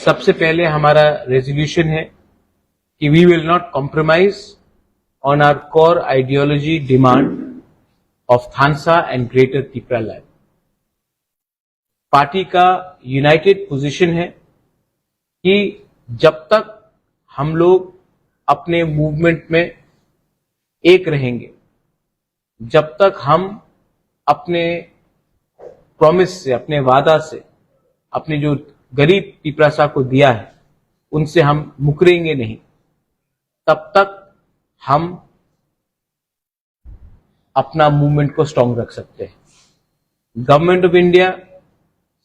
सबसे पहले हमारा रेजोल्यूशन है कि we will not compromise on our core ideology demand of Thansa and greater Tripura land. Party का यूनाइटेड पोजीशन है कि जब तक हम लोग अपने मूवमेंट में एक रहेंगे, जब तक हम अपने प्रॉमिस से, अपने वादा से, अपने जो गरीब त्रिपुरा को दिया है उनसे हम मुकरेंगे नहीं, तब तक हम अपना मूवमेंट को स्ट्रांग रख सकते हैं। गवर्नमेंट ऑफ इंडिया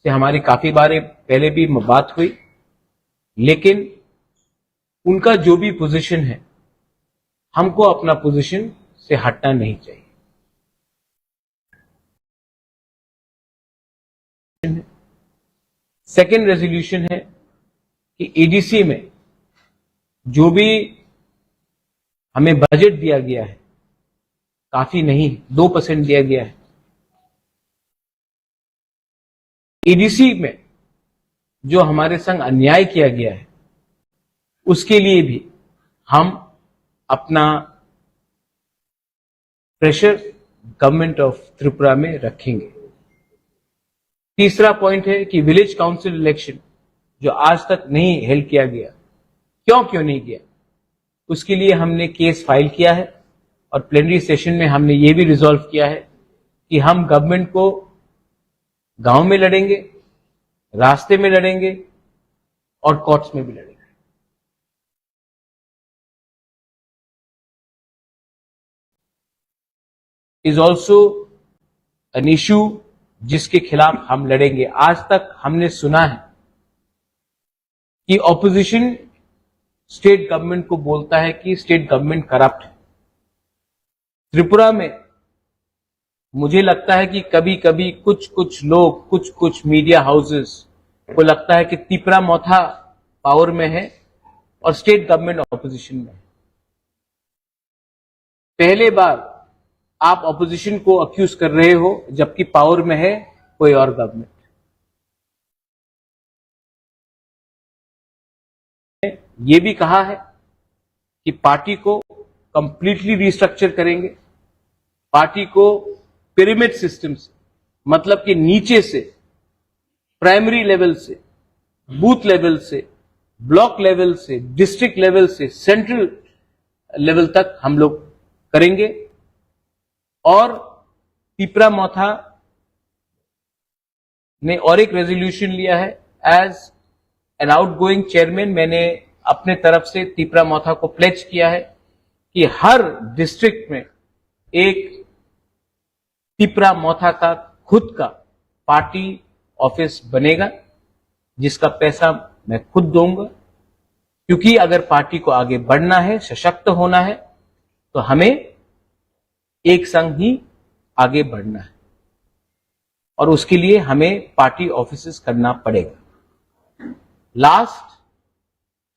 से हमारी काफी बार पहले भी बात हुई, लेकिन उनका जो भी पोजीशन है, हमको अपना पोजीशन से हटना नहीं चाहिए। सेकेंड रेजोल्यूशन है कि एडीसी में जो भी हमें बजट दिया गया है, काफी नहीं, 2% दिया गया है। एडीसी में जो हमारे संग अन्याय किया गया है, उसके लिए भी हम अपना प्रेशर गवर्नमेंट ऑफ त्रिपुरा में रखेंगे। तीसरा पॉइंट है कि विलेज काउंसिल इलेक्शन जो आज तक नहीं हेल्ड किया गया, क्यों नहीं किया, उसके लिए हमने केस फाइल किया है और प्लेनरी सेशन में हमने ये भी रिजॉल्व किया है कि हम गवर्नमेंट को गांव में लड़ेंगे, रास्ते में लड़ेंगे और कोर्ट्स में भी लड़ेंगे। इज ऑल्सो एन इश्यू जिसके खिलाफ हम लड़ेंगे। आज तक हमने सुना है कि ऑपोजिशन स्टेट गवर्नमेंट को बोलता है कि स्टेट गवर्नमेंट करप्ट है। त्रिपुरा में मुझे लगता है कि कभी कभी कुछ लोग, कुछ मीडिया हाउसेस को लगता है कि त्रिपुरा मोथा पावर में है और स्टेट गवर्नमेंट ऑपोजिशन में है। पहले बार आप ऑपोजिशन को अक्यूज कर रहे हो जबकि पावर में है कोई और गवर्नमेंट। ये भी कहा है कि पार्टी को कंप्लीटली रिस्ट्रक्चर करेंगे, पार्टी को पिरामिड सिस्टम से, मतलब कि नीचे से, प्राइमरी लेवल से, बूथ लेवल से, ब्लॉक लेवल से, डिस्ट्रिक्ट लेवल से, सेंट्रल लेवल तक हम लोग करेंगे। और त्रिपुरा मोथा ने और एक रेजोल्यूशन लिया है। एज एन आउटगोइंग चेयरमैन मैंने अपने तरफ से त्रिपुरा मोथा को प्लेज किया है कि हर डिस्ट्रिक्ट में एक त्रिपुरा मोथा का खुद का पार्टी ऑफिस बनेगा, जिसका पैसा मैं खुद दूंगा, क्योंकि अगर पार्टी को आगे बढ़ना है, सशक्त होना है, तो हमें एक संग ही आगे बढ़ना है और उसके लिए हमें पार्टी ऑफिसेस करना पड़ेगा। लास्ट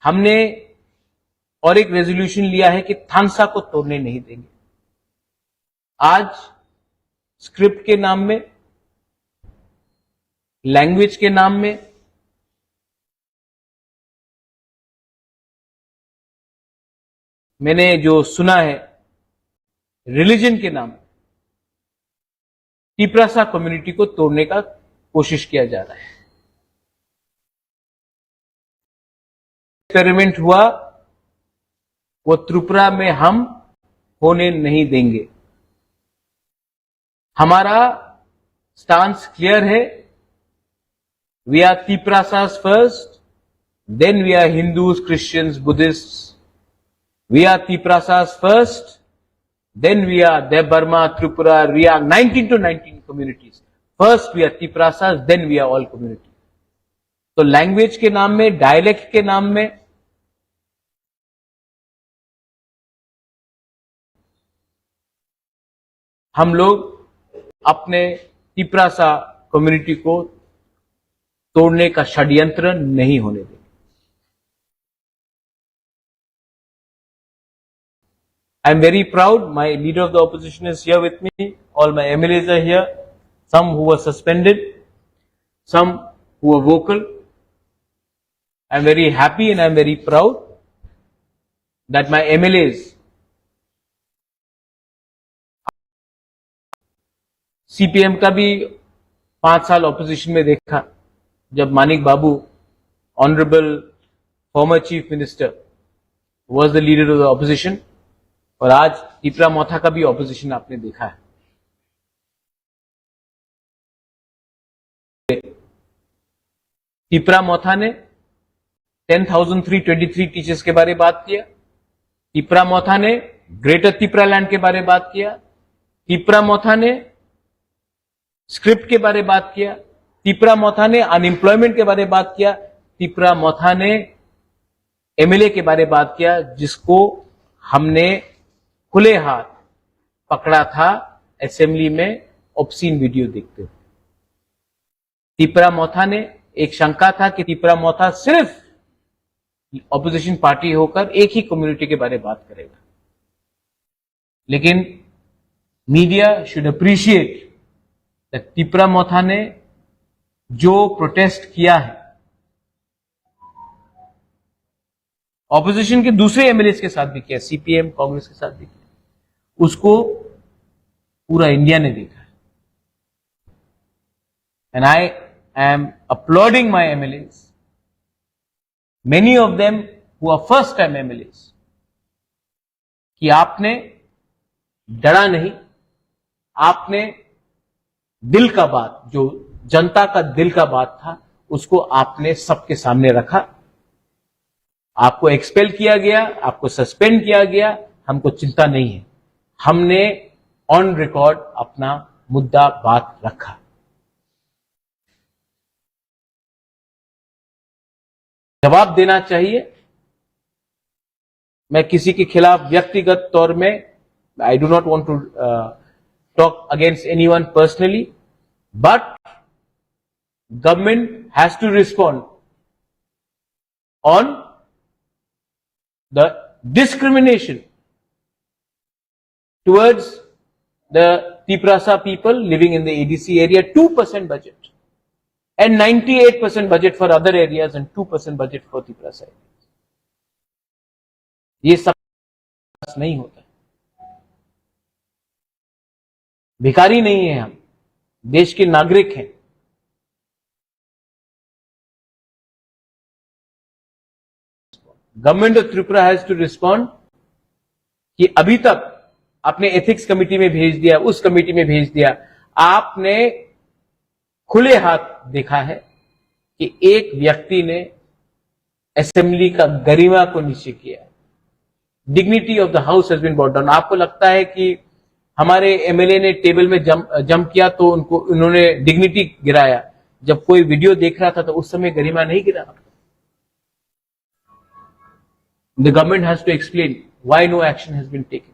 हमने और एक रेजोल्यूशन लिया है कि थानसा को तोड़ने नहीं देंगे। आज स्क्रिप्ट के नाम में, लैंग्वेज के नाम में, मैंने जो सुना है रिलीजन के नाम, त्रिपुरा कम्युनिटी को तोड़ने का कोशिश किया जा रहा है। एक्सपेरिमेंट हुआ वो त्रिपुरा में हम होने नहीं देंगे। हमारा स्टांस क्लियर है, we are Tripurasas first, then we are Hindus, Christians, Buddhist. We are Tripurasas first, then we are Debarma, Tripura, we are 19 to 19 communities. First we are Triprasas, then we are all communities. तो language के नाम में, dialect के नाम में हम लोग अपने त्रिपुरा कम्युनिटी को तोड़ने का षड्यंत्र नहीं होने देंगे। I am very proud. My leader of the opposition is here with me. All my MLAs are here. Some who were suspended, some who were vocal. I'm very happy and I'm very proud that my MLAs, CPM का भी 5 साल opposition में देखा जब Manik Babu, honourable former chief minister, was the leader of the opposition, और आज तीपरा मोथा का भी ऑपोजिशन आपने देखा है। तीपरा मोथा ने 10,323 टीचर्स के बारे में बात किया। तीपरा मोथा ने ग्रेटर तीपरा लैंड के बारे में बात किया। तीपरा मोथा ने स्क्रिप्ट के बारे में बात किया। तीपरा मोथा ने अनएम्प्लॉयमेंट के बारे में बात किया। तीपरा मोथा ने एमएलए के बारे में बात किया जिसको हमने खुले हाथ पकड़ा था असेंबली में ऑब्सीन वीडियो देखते हुए। तीपरा मोथा ने एक शंका था कि तीपरा मोथा सिर्फ ऑपोजिशन पार्टी होकर एक ही कम्युनिटी के बारे में बात करेगा, लेकिन media should appreciate that Tipra मोथा ने जो प्रोटेस्ट किया है ऑपोजिशन के दूसरे एमएलए के साथ भी किया, सीपीएम कांग्रेस के साथ भी किया, उसको पूरा इंडिया ने देखा है। And I am uploading my MLS, many of them who are first time MLAs, कि आपने डरा नहीं, आपने दिल का बात, जो जनता का दिल का बात था, उसको आपने सबके सामने रखा। आपको एक्सपेल किया गया, आपको सस्पेंड किया गया, हमको चिंता नहीं है। हमने ऑन रिकॉर्ड अपना मुद्दा बात रखा। जवाब देना चाहिए। मैं किसी के खिलाफ व्यक्तिगत तौर में, I do not want to talk against anyone personally, but government has to respond on the discrimination towards the Tiprasa people living in the ADC area, 2% budget. And 98% budget for other areas and 2% budget for Tiprasa areas. ये सब नहीं होता। भिखारी नहीं है हम, देश के नागरिक हैं। Government of Tripura has to respond कि अभी तक आपने एथिक्स कमेटी में भेज दिया, उस कमेटी में भेज दिया, आपने खुले हाथ देखा है कि एक व्यक्ति ने असेंबली का गरिमा को नीचे किया। Dignity of the house has been brought down. आपको लगता है कि हमारे एमएलए ने टेबल में जंप किया तो उन्होंने डिग्निटी गिराया। जब कोई वीडियो देख रहा था तो उस समय गरिमा नहीं गिरा। The government has to explain why no action has been taken.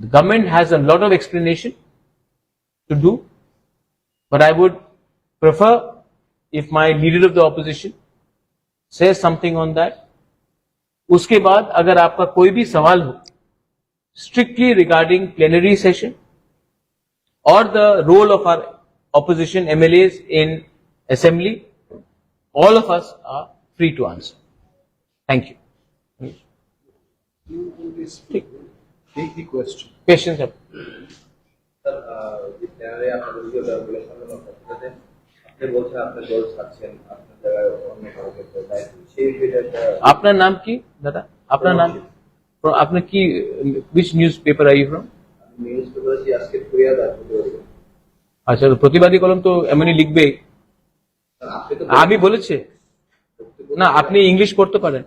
The government has a lot of explanation to do, but I would prefer if my leader of the opposition says something on that. उसके बाद अगर आपका कोई भी सवाल हो strictly regarding plenary session or the role of our opposition MLAs in assembly, all of us are free to answer. Thank you. You will speak. Take the question. Questions up. Sir চ্যানেলে আপনাদের যে regulation করতে আপনি বলছেন আপনার জল ছাড়ছেন আপনার জায়গায় অন্য কাউকে দেয় সেই বিষয়টা। আপনার নাম কি দাদা? আপনার নাম? আপনি কি which newspaper are you from? News paper আছে আজকে ফুরিয়া দা। আচ্ছা, প্রতিবাদী কলম তো এমনি লিখবে। আপনি তো আমি বলেছে না আপনি ইংলিশ পড়তে পারেন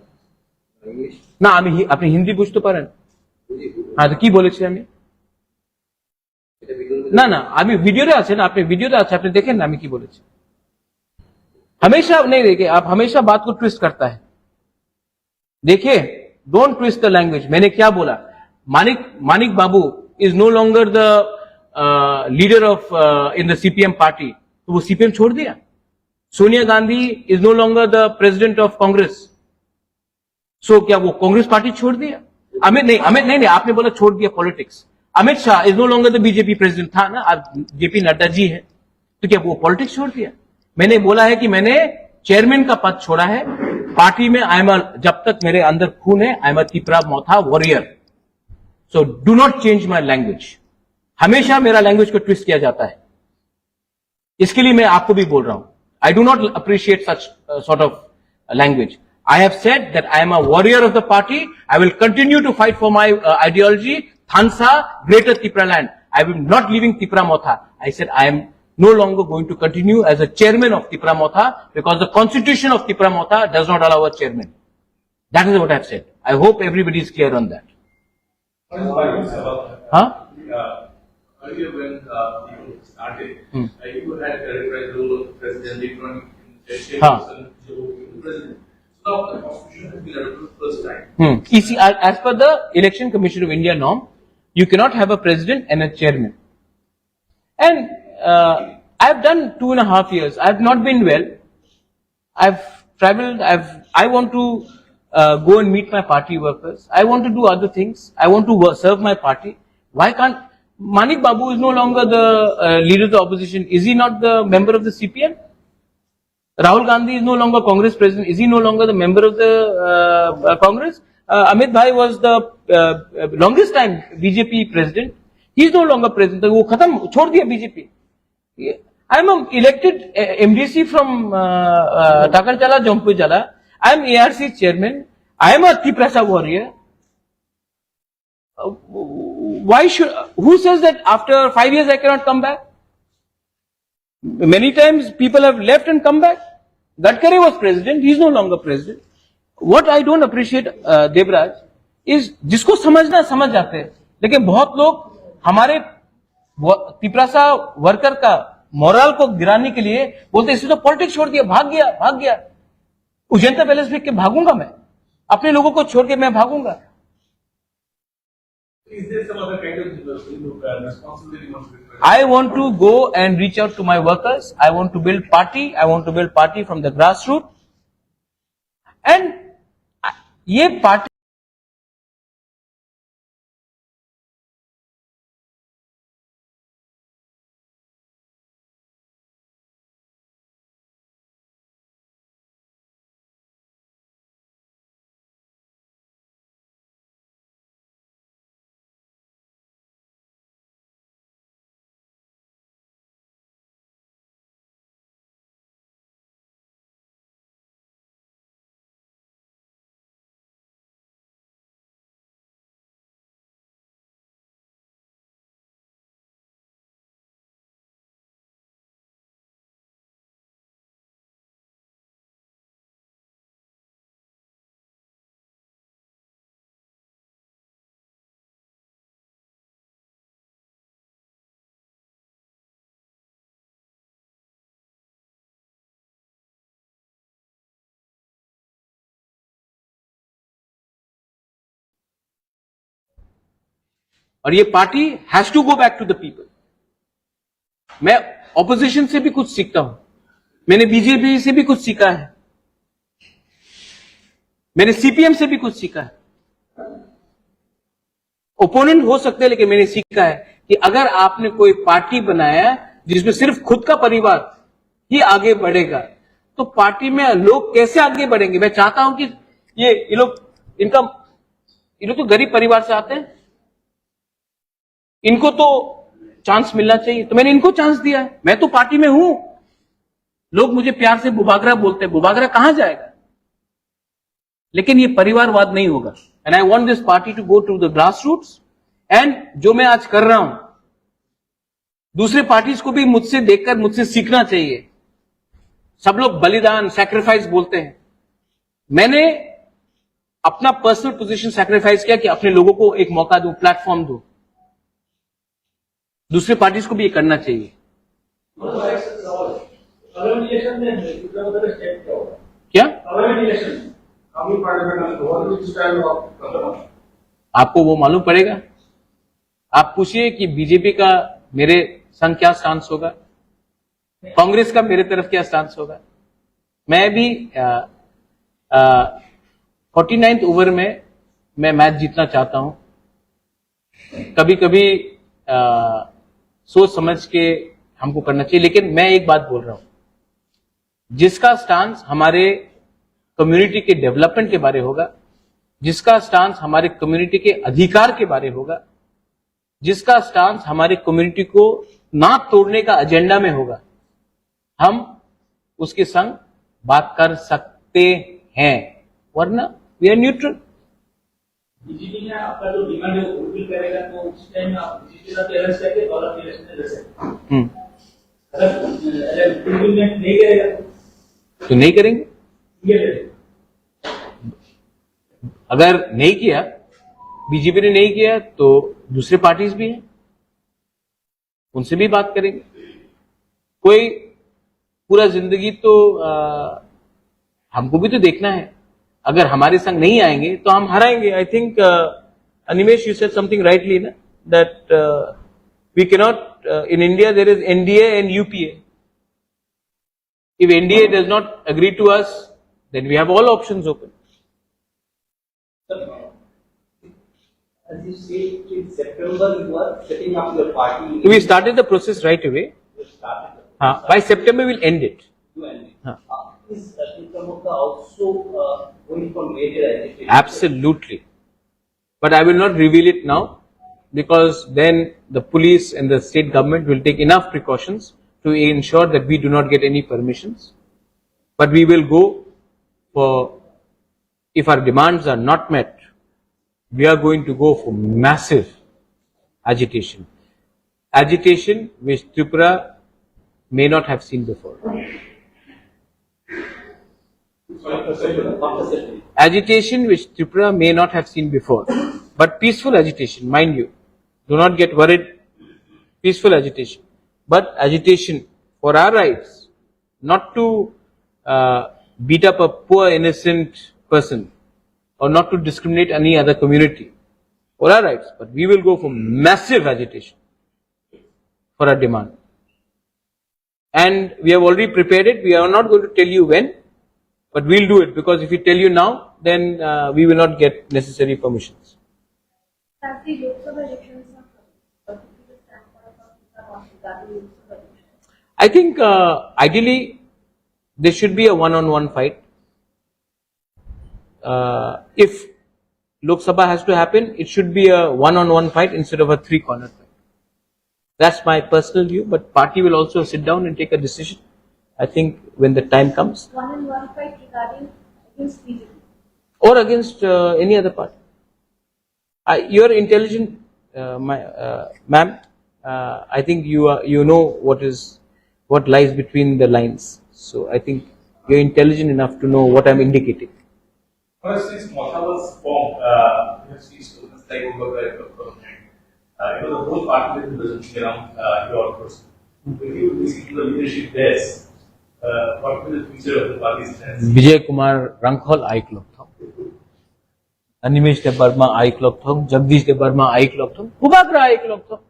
ইংলিশ না, আপনি হিন্দি বুঝতে পারেন? হ্যাঁ, তো কি বলেছি আমি? ना ना अभी वीडियो रे আছে না, আপনি वीडियो আছে, আপনি देखें ना আমি কি বলেছি। हमेशा नहीं देखे आप, हमेशा बात को ट्विस्ट करता है। देखिए, डोंट ट्विस्ट द लैंग्वेज। मैंने क्या बोला? Manik Babu is no longer the leader of in the CPM party, तो वो सीपीएम छोड़ दिया। Sonia Gandhi is no longer the president of Congress, so क्या वो कांग्रेस पार्टी छोड़ दिया? अमित नहीं, आपने बोला छोड़ दिया politics. Amit Shah is no longer the BJP president, था ना, अब जेपी नड्डा जी है, तो क्या वो पॉलिटिक्स छोड़ दिया? मैंने बोला है कि मैंने चेयरमैन का पद छोड़ा है। पार्टी में जब तक मेरे अंदर खून है, I am a Tipra Motha warrior. So do not change my language. हमेशा मेरा लैंग्वेज को ट्विस्ट किया जाता है, इसके लिए मैं आपको भी बोल रहा हूं। आई do not appreciate such sort of language. I have said that I am a warrior of the party. I will continue to fight for my ideology, Thansa, Greater Tipra land. I am not leaving Tipra Motha. I said I am no longer going to continue as a chairman of Tipra Motha because the constitution of Tipra Motha does not allow a chairman. That is what I have said. I hope everybody is clear on that. Huh? Earlier when you started, you had characterized the role of the president, electronic president. Now the constitution has been adopted for the first time. You see, as per the Election Commission of India norm, you cannot have a president and a chairman. And I have done 2.5 years. I have not been well. I've traveled. I want to go and meet my party workers. I want to do other things. I want to serve my party. Why can't Manik Babu is no longer the leader of the opposition? Is he not the member of the CPM? Rahul Gandhi is no longer Congress president. Is he no longer the member of the Congress? Amit Bhai was the longest time BJP president. He is no longer president. वो खत्म छोड़ दिया BJP. I am an elected MDC from Takarchala, Jompujala. I am ARC chairman. I am a Tiprasa warrior. Who says that after 5 years I cannot come back? Many times people have left and come back. Gadkari was president, he is no longer president. What I don't appreciate, Devraj, is जिसको समझना समझ जाते हैं, लेकिन बहुत लोग हमारे Tiprasa worker का मोरल को गिराने के लिए बोलते इसने तो पॉलिटिक्स छोड़ दिया, भाग गया। उजंता पैलेस फेंक के भागूंगा मैं, अपने लोगों को छोड़ के मैं भागूंगा। Is there some other kind of responsibility? I want to go and reach out to my workers. I want to build party. I want to build party from the grassroots. And ये party और ये party has to go back to the people. मैं opposition से भी कुछ सीखता हूं, मैंने बीजेपी से भी कुछ सीखा है, मैंने सीपीएम से भी कुछ सीखा है। ओपोनेंट हो सकते हैं, लेकिन मैंने सीखा है कि अगर आपने कोई पार्टी बनाया जिसमें सिर्फ खुद का परिवार ही आगे बढ़ेगा, तो पार्टी में लोग कैसे आगे बढ़ेंगे। मैं चाहता हूं कि ये लोग तो गरीब परिवार से आते हैं, इनको तो चांस मिलना चाहिए, तो मैंने इनको चांस दिया है। मैं तो पार्टी में हूं, लोग मुझे प्यार से बुबागरा बोलते हैं, बुबागरा कहां जाएगा, लेकिन ये परिवारवाद नहीं होगा। And I want this party to go to the grass roots. And जो मैं आज कर रहा हूं, दूसरे पार्टीज को भी मुझसे देखकर मुझसे सीखना चाहिए। सब लोग बलिदान सैक्रिफाइस बोलते हैं, मैंने अपना पर्सनल पोजीशन सैक्रिफाइस किया कि अपने लोगों को एक मौका दो, प्लेटफॉर्म दो। दूसरे पार्टीज को भी ये करना चाहिए। क्या आपको वो मालूम पड़ेगा? आप पूछिए कि बीजेपी का मेरे संग क्या स्टांस होगा, कांग्रेस का मेरे तरफ क्या स्टांस होगा। मैं भी 49th ओवर में मैं मैच जीतना चाहता हूं। कभी कभी सोच समझ के हमको करना चाहिए, लेकिन मैं एक बात बोल रहा हूं, जिसका स्टांस हमारे कम्युनिटी के डेवलपमेंट के बारे होगा, जिसका स्टांस हमारे कम्युनिटी के अधिकार के बारे होगा, जिसका स्टांस हमारे कम्युनिटी को ना तोड़ने का एजेंडा में होगा, हम उसके संग बात कर सकते हैं, वरना वी आर न्यूट्रल। बीजेपी ने आपका जो डिमांड है वो फुलफिल करेगा तो उस टाइम आप बीजेपी के साथ अरेस्ट करके और अपने इलेक्शन में लड़ सकते हैं। अगर फुलफिलमेंट नहीं करेगा तो नहीं करेंगे। ये लड़ेगा। अगर नहीं किया, बीजेपी ने नहीं किया, तो दूसरे पार्टीज भी हैं, उनसे भी बात करेंगे। कोई पूरा जिंदगी तो हमको भी तो देखना है। अगर हमारे संग नहीं आएंगे तो हम हराएंगे। I think Animesh, you said something rightly ना, that we can not in India there is NDA and UPA. If NDA does not agree to us, then we have all options open. As you say, in September you are setting up your party. We started the process right away. You started. By September we'll end it. You end it. Haan. Is Tipramoka also going for major agitation? Absolutely. But I will not reveal it now, because then the police and the state government will take enough precautions to ensure that we do not get any permissions. But we will go for, if our demands are not met, we are going to go for massive agitation. Agitation which Tripura may not have seen before. Agitation which Tripura may not have seen before. But peaceful agitation, mind you. Do not get worried. Peaceful agitation. But agitation for our rights, not to beat up a poor innocent person or not to discriminate any other community, for our rights, but we will go for massive agitation for our demand. And we have already prepared it. We are not going to tell you when, but we'll do it, because if we tell you now, then we will not get necessary permissions. I think ideally there should be a one-on-one fight. If Lok Sabha has to happen, it should be a one-on-one fight instead of a three-corner fight. That's my personal view, but party will also sit down and take a decision, I think, when the time comes. One-on-one fight regarding against BJP? Or against any other party. You are intelligent, ma'am. I think you know what lies between the lines. So I think you're intelligent enough to know what I'm indicating. First, since Motha was formed, you have seen students like Ubakar, the whole party has been presenting around your person. When you listen to the leadership there, what will the future of the party stand? Vijay Kumar Rankhol Aiklok Thong, Animesh De Burma Aiklok Thong, Jagdish De Burma Aiklok Thong, Ubakar Aiklok Thong.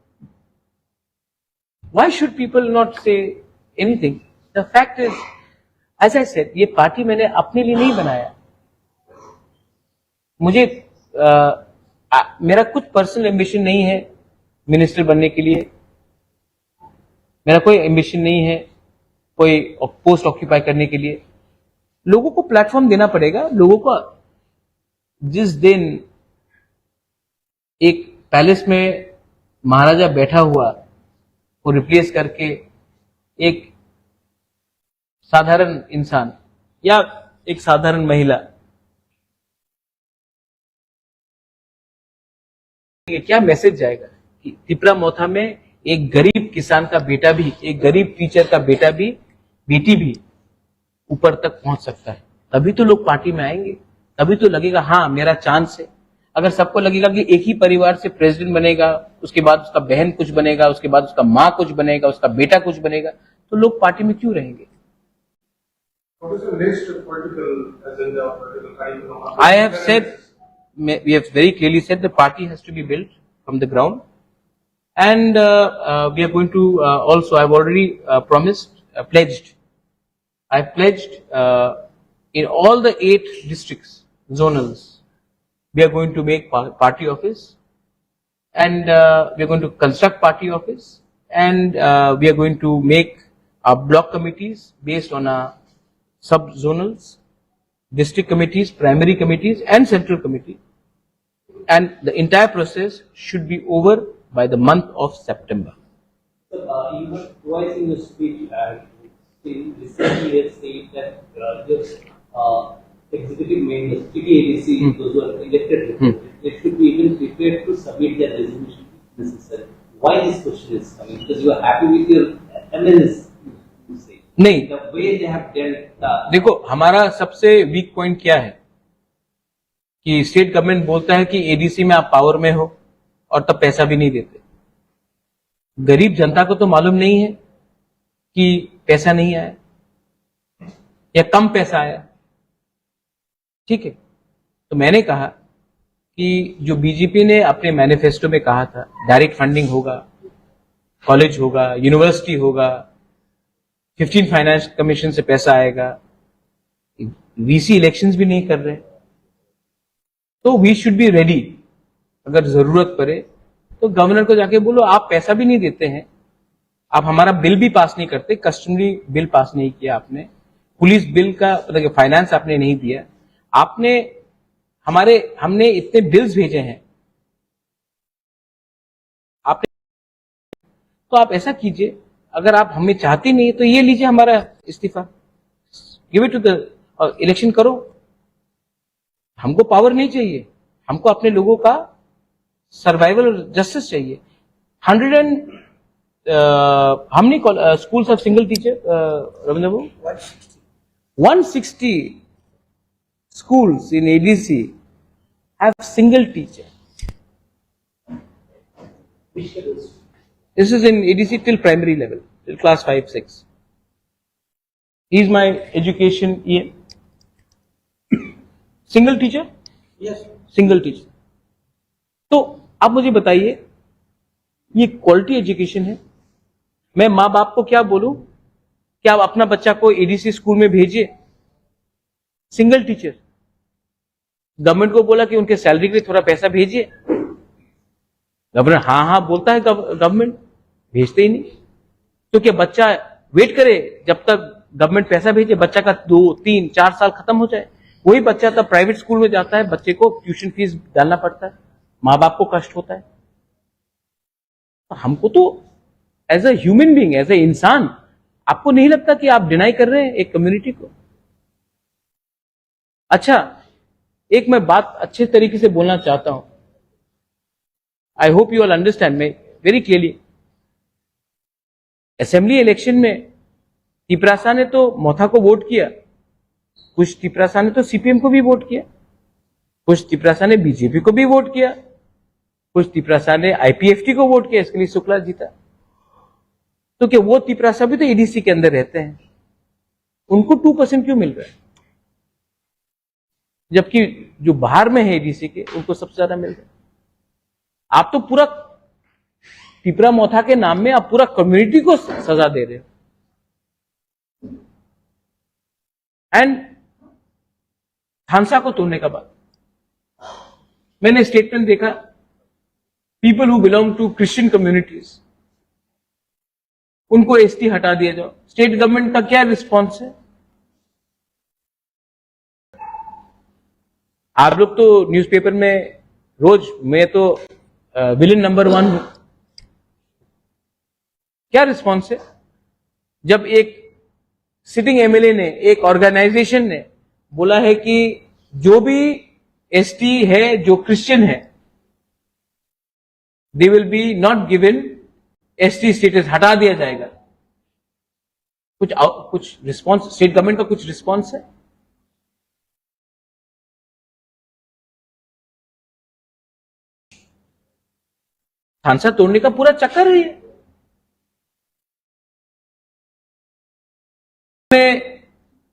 Why should people not say anything? The fact is, as I said, ये party मैंने अपने लिए नहीं बनाया. मुझे मेरा कुछ personal ambition नहीं है मिनिस्टर बनने के लिए. मेरा कोई एम्बिशन नहीं है कोई पोस्ट ऑक्यूपाई करने के लिए. लोगों को प्लेटफॉर्म देना पड़ेगा. लोगों को जिस दिन एक पैलेस में महाराजा बैठा हुआ को रिप्लेस करके एक साधारण इंसान या एक साधारण महिला, क्या मैसेज जाएगा कि त्रिपुरा मोथा में एक गरीब किसान का बेटा भी, एक गरीब टीचर का बेटा भी, बेटी भी ऊपर तक पहुंच सकता है. तभी तो लोग पार्टी में आएंगे. तभी तो लगेगा हाँ मेरा चांस है. अगर सबको लगेगा कि एक ही परिवार से प्रेसिडेंट बनेगा, उसके बाद उसका बहन कुछ बनेगा, उसके बाद उसका माँ कुछ बनेगा, उसका बेटा कुछ बनेगा, तो लोग पार्टी में क्यों रहेंगे? What is the next political agenda or political time? I have said, we have very clearly said the party has to be built from the ground, and we are going to also, I've already pledged in all the 8 districts, zonals, we are going to make party office, and we are going to construct party office, and we are going to make our block committees based on a sub-zonals, district committees, primary committees and central committee, and the entire process should be over by the month of September. Sir, you were twice in your speech recently you have said that the executive members, TDADC, those who are elected, they should be even prepared to submit their resignation if necessary. Why this question is coming? Because you are happy with your MLs, you say. नहीं, The way they have dealt देखो हमारा सबसे weak point क्या है कि state government बोलता है कि एडीसी में आप पावर में हो और तब पैसा भी नहीं देते। गरीब जनता को तो मालूम नहीं है कि पैसा नहीं आया या कम पैसा आया। ठीक है, तो मैंने कहा कि जो बीजेपी ने अपने मैनिफेस्टो में कहा था डायरेक्ट फंडिंग होगा, कॉलेज होगा, यूनिवर्सिटी होगा, 15 फाइनेंस कमीशन से पैसा आएगा, वीसी इलेक्शंस भी नहीं कर रहे, तो वी शुड बी रेडी। अगर जरूरत पड़े तो गवर्नर को जाके बोलो आप पैसा भी नहीं देते हैं, आप हमारा बिल भी पास नहीं करते, कस्टमरी बिल पास नहीं किया आपने, पुलिस बिल का मतलब फाइनेंस आपने नहीं दिया, आपने हमने इतने बिल्स भेजे हैं आपने, तो आप ऐसा कीजिए, अगर आप हमें चाहते नहीं तो ये लीजिए हमारा इस्तीफा, give it to the election करो। हमको पावर नहीं चाहिए, हमको अपने लोगों का सर्वाइवल और जस्टिस चाहिए। 100 and how many schools have single teacher, Ravindra Babu? 160 schools in ADC have single teacher. This is in ADC till primary level, till class 5, 6. He is my education EM. Single teacher? Yes. Single teacher. तो आप मुझे बताइए, ये quality education है? मैं माँ बाप को क्या बोलूं कि आप अपना बच्चा को एडीसी स्कूल में भेजिए, सिंगल टीचर। गवर्नमेंट को बोला कि उनके सैलरी के लिए थोड़ा पैसा भेजिए, गवर्नर हाँ बोलता है, गवर्नमेंट भेजते ही नहीं। तो क्या बच्चा वेट करे जब तक गवर्नमेंट पैसा भेजे, बच्चा का 2, 3, 4 साल खत्म हो जाए, वही बच्चा तब प्राइवेट स्कूल में जाता है, बच्चे को ट्यूशन फीस डालना पड़ता है, माँ बाप को कष्ट होता है। हमको तो as a human being, as a इंसान, आपको नहीं लगता कि आप डिनाई कर रहे हैं एक कम्युनिटी को? अच्छा, एक मैं बात अच्छे तरीके से बोलना चाहता हूं, I hope you all understand me very clearly. Assembly election में तिपरासा ने तो मोथा को वोट किया, कुछ तिपरासा ने तो सीपीएम को भी वोट किया, कुछ तिपरासा ने बीजेपी को भी वोट किया, कुछ तिपरासा ने आईपीएफटी को वोट किया, इसके लिए शुक्ला जीता। तो क्या वो तिपरासा भी तो एडीसी के अंदर रहते हैं, उनको 2% क्यों मिल रहा है, जबकि जो बाहर में है एडीसी के उनको सबसे ज्यादा मिल रहा है? आप तो पूरा तिपरा मोथा के नाम में आप पूरा कम्युनिटी को सजा दे रहे हो। एंड खानसा को तोड़ने का बाद मैंने स्टेटमेंट देखा, people who belong to Christian communities, उनको एसटी हटा दिया जाओ। स्टेट गवर्नमेंट का क्या रिस्पॉन्स है? आप लोग तो न्यूज़पेपर में रोज, मैं तो विलेन नंबर 1 हूं, क्या रिस्पॉन्स है? जब एक सिटिंग एमएलए ने, एक ऑर्गेनाइजेशन ने बोला है कि जो भी एसटी है, जो क्रिश्चियन है, they will be not given ST status, हटा दिया जाएगा। कुछ रिस्पॉन्स स्टेट गवर्नमेंट का कुछ रिस्पॉन्स है? खानसा तोड़ने का पूरा चक्कर है ये।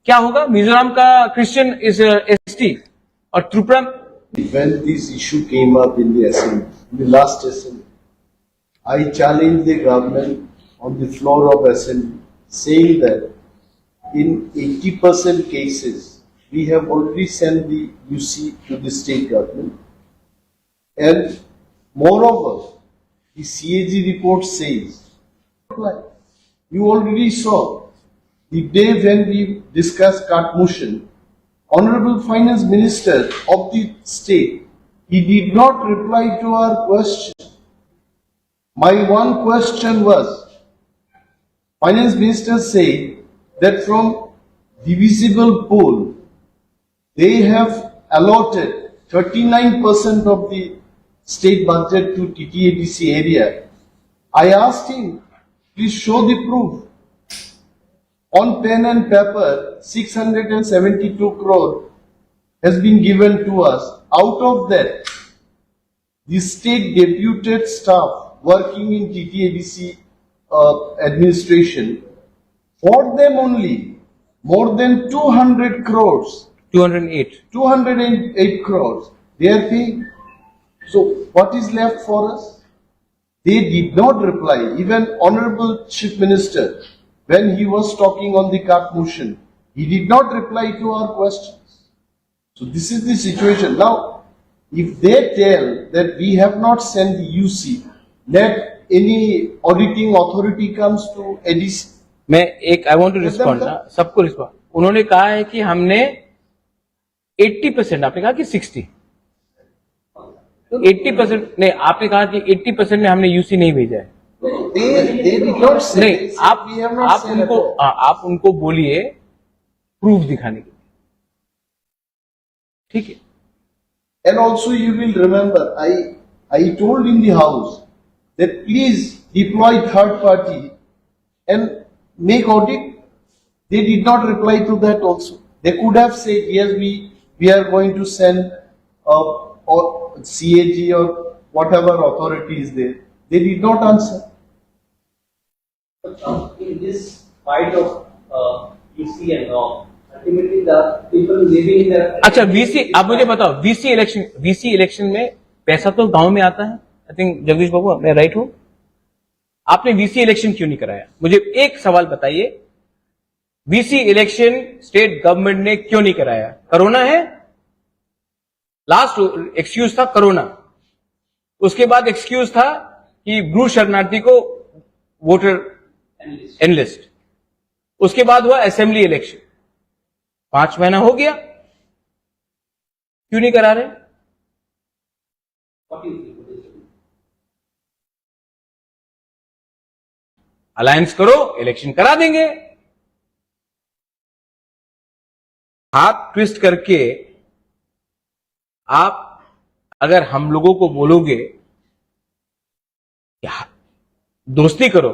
क्या होगा? मिजोरम का क्रिश्चियन इज एसटी और Tripura. When this issue came up in the assembly, in the last assembly, I challenged the government on the floor of assembly, saying that in 80% cases, we have already sent the UC to the state government, and moreover, the CAG report says, you already saw the day when we discuss cut motion, Honorable Finance Minister of the state, he did not reply to our question. My one question was, Finance Minister said that from divisible pool, they have allotted 39% of the state budget to TTADC area. I asked him, please show the proof. On pen and paper, 672 crore has been given to us. Out of that, the state deputed staff working in TTADC administration, for them only, more than 200 crores, 208 crores, they are paying. So what is left for us? They did not reply. Even Honorable Chief Minister, when he was talking on the cut motion, he did not reply to our questions. So this is the situation. Now, if they tell that we have not sent the UC, let any auditing authority comes to ADC. I want to respond, सबको respond. उन्होंने कहा है कि हमने 80%, आपने कहा कि 60, 80% नहीं, आपने कहा कि 80% में हमने यूसी नहीं भेजा है. They did not say. नहीं, आप उनको बोलिए प्रूफ दिखाने के लिए, ठीक है. And also you will remember, I told in the house that please deploy third party and make audit. They did not reply to that also. They could have said, yes, we are going to send or CAG or whatever authority is there. They did not answer. In this fight of UC and all, ultimately the people living in the. अच्छा, VC, आप मुझे बताओ, VC election में पैसा तो गांव में आता है. आई थिंक जगदीश बाबू, मैं राइट हूं? आपने वीसी इलेक्शन क्यों नहीं कराया? मुझे एक सवाल बताइए, वीसी इलेक्शन स्टेट गवर्नमेंट ने क्यों नहीं कराया? कोरोना है, लास्ट एक्सक्यूज था कोरोना. उसके बाद एक्सक्यूज था कि ब्रू शरणार्थी को वोटर एनलिस्ट. उसके बाद हुआ असेंबली इलेक्शन. 5 महीना हो गया, क्यों नहीं करा रहे? अलायंस करो, इलेक्शन करा देंगे. हाथ ट्विस्ट करके आप अगर हम लोगों को बोलोगे कि दोस्ती करो,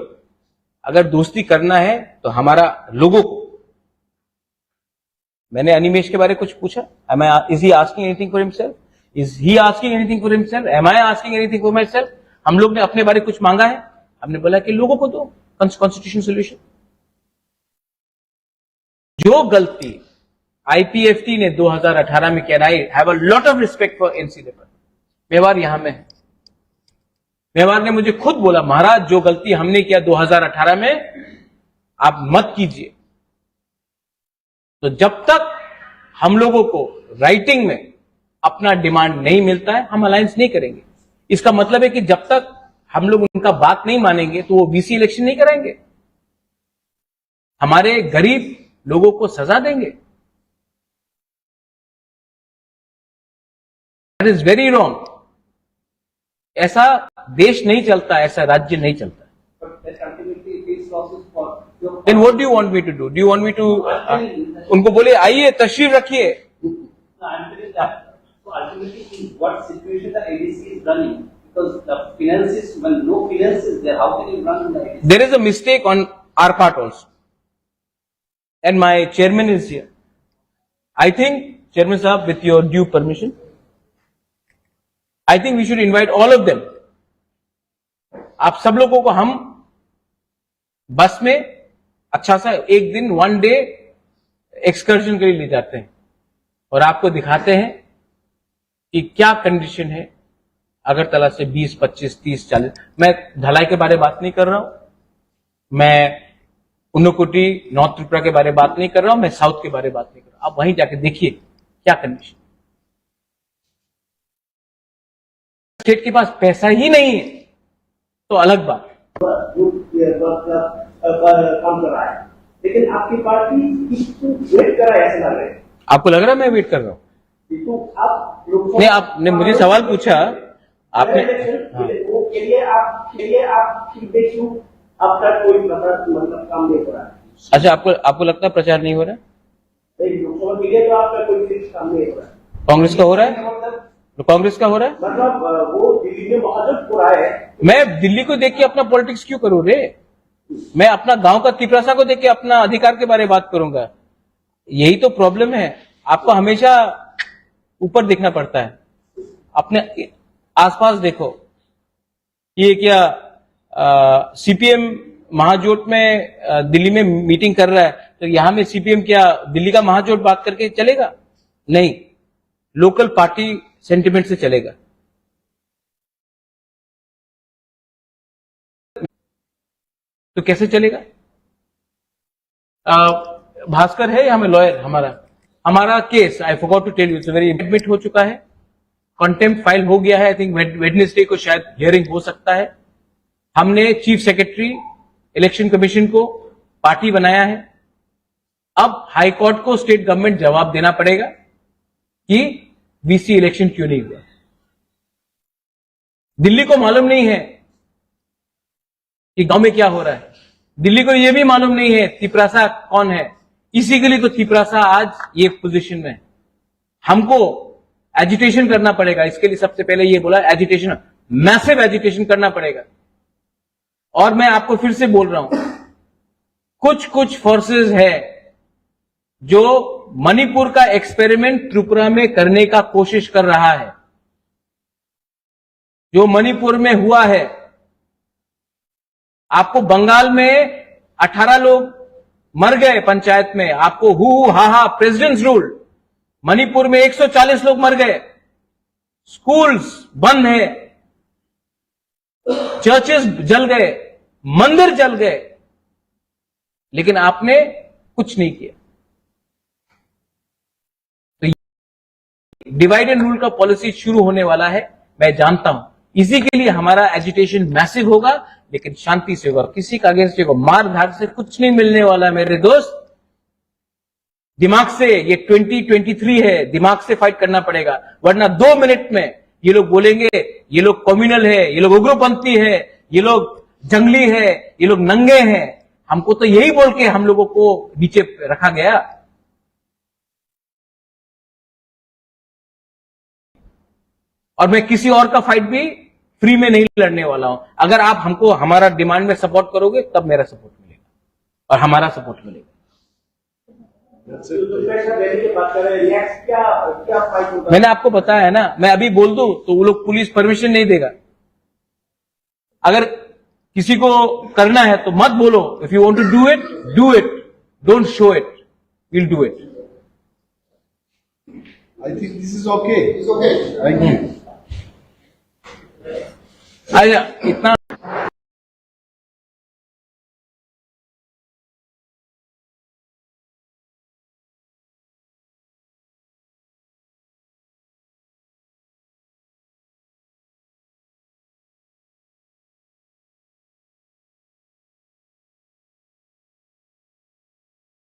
अगर दोस्ती करना है तो हमारा लोगों को. मैंने अनिमेश के बारे में कुछ पूछा, is he asking anything for himself? Is he asking anything for himself? Am I asking anything for myself? हम लोग ने अपने बारे में कुछ मांगा है? हमने बोला कि लोगों को दो कॉन्स्टिट्यूशन सोल्यूशन. जो गलती आईपीएफटी ने 2018 में किया, I have a lot of respect for NC लेपर. मेवार यहां में है. मेवार ने मुझे खुद बोला, महाराज जो गलती हमने किया 2018 में आप मत कीजिए. तो जब तक हम लोगों को राइटिंग में अपना डिमांड नहीं मिलता है, हम अलायंस नहीं करेंगे. इसका मतलब है कि जब तक हम लोग उनका बात नहीं मानेंगे तो वो वीसी इलेक्शन नहीं कराएंगे, हमारे गरीब लोगों को सजा देंगे. That is very wrong. ऐसा देश नहीं चलता, ऐसा राज्य नहीं चलता. Then what do you want me to do? Do you want me to उनको बोले आइए तशरीफ रखिए? Ultimately, what situation the ADC is running? Because the finances, when no finances there, how can you run the ADC? There is a mistake on our part also, and my chairman is here. I think, Chairman Sahab, with your due permission, I think we should invite all of them. आप सब लोगों को हम बस में अच्छा सा एक दिन 1 डे एक्सकर्शन के लिए ले जाते हैं और आपको दिखाते हैं कि क्या कंडीशन है अगरतला से 20, 25, 30, 40. मैं ढलाई के बारे में बात नहीं कर रहा हूं, मैं उन्नकोटी नॉर्थ त्रिपुरा के बारे में बात नहीं कर रहा हूं, मैं साउथ के बारे में बात नहीं कर रहा हूं. आप वहीं जाके देखिए क्या कंडीशन. स्टेट के पास पैसा ही नहीं है तो अलग बात. काम कर रहा है, लेकिन आपकी पार्टी इसको वेट कर रहा है, ऐसा लग रहा है। आपको लग रहा है मैं वेट कर रहा हूँ? तो आप लोग नहीं, आपने मुझे सवाल पूछा, आपने वो के लिए आप फीडबैक क्यों अब तक कोई मतलब काम नहीं हो रहा है? अच्छा, आपको लगता है प्रचार नहीं हो रहा है? नहीं, लोकसभा के लिए तो आपका कोई फिक्स काम नहीं हो रहा है। कांग्रेस का हो रहा है? तो कांग्रेस का हो रहा है? मतलब वो दिल्ली में मौजूद हो रहा है। मैं दिल्ली को देख के अपना पॉलिटिक्स क्यों करूं रे? मैं अपना गांव का तिपरासा को देख के अपना अधिकार के बारे में बात करूंगा। यही तो प्रॉब्लम है, आपको हमेशा ऊपर देखना पड़ता है, अपने आसपास देखो। ये क्या सीपीएम महाजोट में दिल्ली में मीटिंग कर रहा है, तो यहां में सीपीएम क्या दिल्ली का महाजोट बात करके चलेगा? नहीं, लोकल पार्टी सेंटिमेंट से चलेगा। तो कैसे चलेगा? भास्कर है हमें लॉयर, हमारा case, I forgot to tell you, it's very admit हो चुका है, कंटेम्प्ट फाइल हो गया है। आई थिंक वेडनेसडे को शायद हियरिंग हो सकता है। हमने चीफ सेक्रेटरी इलेक्शन कमीशन को पार्टी बनाया है। अब हाई कोर्ट को स्टेट गवर्नमेंट जवाब देना पड़ेगा कि बीसी इलेक्शन क्यों नहीं हुआ। दिल्ली को मालूम नहीं है कि गांव में क्या हो रहा है, दिल्ली को यह भी मालूम नहीं है तिपरासा कौन है। इसी के लिए तो तिपरासा आज ये पोजीशन में है। हमको एजिटेशन करना पड़ेगा, इसके लिए सबसे पहले ये बोला एजिटेशन, मैसिव एजिटेशन करना पड़ेगा। और मैं आपको फिर से बोल रहा हूं, कुछ फोर्सेस है जो मणिपुर का एक्सपेरिमेंट त्रिपुरा में करने का कोशिश कर रहा है। जो मणिपुर में हुआ है, आपको बंगाल में 18 लोग मर गए पंचायत में, आपको हु हा हा प्रेसिडेंट्स रूल। मणिपुर में 140 लोग मर गए, स्कूल्स बंद है, चर्चेस जल गए, मंदिर जल गए, लेकिन आपने कुछ नहीं किया। तो डिवाइड एंड रूल का पॉलिसी शुरू होने वाला है, मैं जानता हूं। इसी के लिए हमारा एजिटेशन मैसिव होगा, लेकिन शांति से होगा, किसी का अगेंस्ट होगा। मार धाड़ से कुछ नहीं मिलने वाला मेरे दोस्त। दिमाग से, ये 2023 है, दिमाग से फाइट करना पड़ेगा, वरना 2 मिनट में ये लोग बोलेंगे ये लोग कम्युनल है, ये लोग उग्रपंथी है, ये लोग जंगली है, ये लोग नंगे हैं। हमको तो यही बोल के हम लोगों को नीचे रखा गया। और मैं किसी और का फाइट भी फ्री में नहीं लड़ने वाला हूं। अगर आप हमको हमारा डिमांड में सपोर्ट करोगे तब मेरा सपोर्ट मिलेगा और हमारा सपोर्ट मिलेगा। मैंने आपको बताया है ना, मैं अभी बोल दूं तो वो लोग पुलिस परमिशन नहीं देगा। अगर किसी को करना है तो मत बोलो, if you want to do it, don't show it, will do it. I think this is okay. It's okay. Thank you. इतना